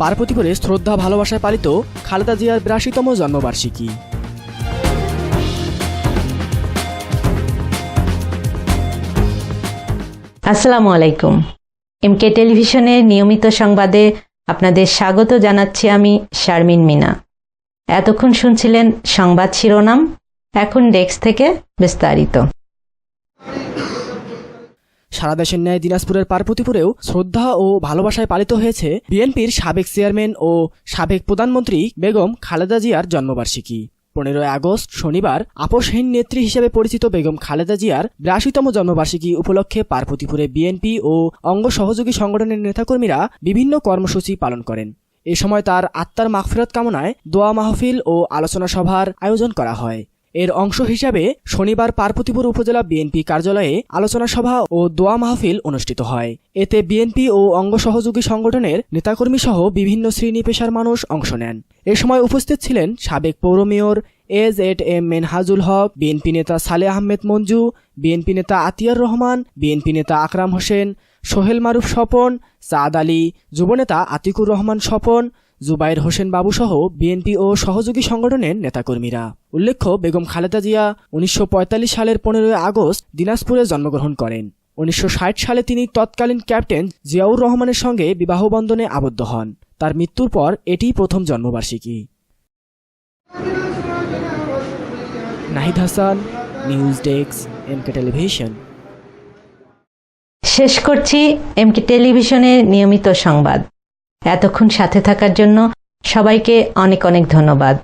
পার্বতীপুরে শ্রদ্ধা ভালোবাসায় পালিত খালেদা জিয়ার ৮২তম জন্মবার্ষিকী। আসসালামু আলাইকুম। এমকে টেলিভিশনের নিয়মিত সংবাদে আপনাদের স্বাগত জানাচ্ছি আমি শারমিন মিনা। এতক্ষণ শুনছিলেন সংবাদ শিরোনাম, এখন ডেস্ক থেকে বিস্তারিত। সারা দেশের ন্যায় দিনাজপুরের পার্বতীপুরেও শ্রদ্ধা ও ভালোবাসায় পালিত হয়েছে বিএনপির সাবেক চেয়ারম্যান ও সাবেক প্রধানমন্ত্রী বেগম খালেদা জিয়ার জন্মবার্ষিকী। ১৫ আগস্ট শনিবার আপোষহীন নেত্রী হিসেবে পরিচিত বেগম খালেদা জিয়ার ৮২তম জন্মবার্ষিকী উপলক্ষে পার্বতীপুরে বিএনপি ও অঙ্গ সহযোগী সংগঠনের নেতাকর্মীরা বিভিন্ন কর্মসূচি পালন করেন। এ সময় তার আত্মার মাগফিরাত কামনায় দোয়া মাহফিল ও আলোচনা সভার আয়োজন করা হয়। এর অংশ হিসাবে শনিবার পার্বতীপুর উপজেলা বিএনপি কার্যালয়ে আলোচনা সভা ও দোয়া মাহফিল অনুষ্ঠিত হয়। এতে বিএনপি ও অঙ্গ সহযোগী সংগঠনের নেতাকর্মী সহ বিভিন্ন শ্রেণী পেশার মানুষ অংশ নেন। এ সময় উপস্থিত ছিলেন সাবেক পৌর মেয়র এজেডএম মেনহাজুল হক, বিএনপি নেতা সালেহ আহমেদ মঞ্জু, বিএনপি নেতা আতিয়ার রহমান, বিএনপি নেতা আকরাম হোসেন, সোহেল মারুফ স্বপন, সাদ আলী, যুবনেতা আতিকুর রহমান স্বপন, জুবাইর হোসেন বাবুসহ বিএনপি ও সহযোগী সংগঠনের নেতাকর্মীরা। উল্লেখ্য, বেগম খালেদা জিয়া ১৯৪৫ সালের ১৫ আগস্ট দিনাজপুরে জন্মগ্রহণ করেন। ১৯৬০ সালে তিনি তৎকালীন ক্যাপ্টেন জিয়াউর রহমানের সঙ্গে বিবাহবন্ধনে আবদ্ধ হন। তার মৃত্যুর পর এটিই প্রথম জন্মবার্ষিকী। Nahid Hasan, news desk, MK television. শেষ করছি এমকে টেলিভিশনের নিয়মিত সংবাদ। এতক্ষণ সাথে থাকার জন্য সবাইকে অনেক অনেক ধন্যবাদ।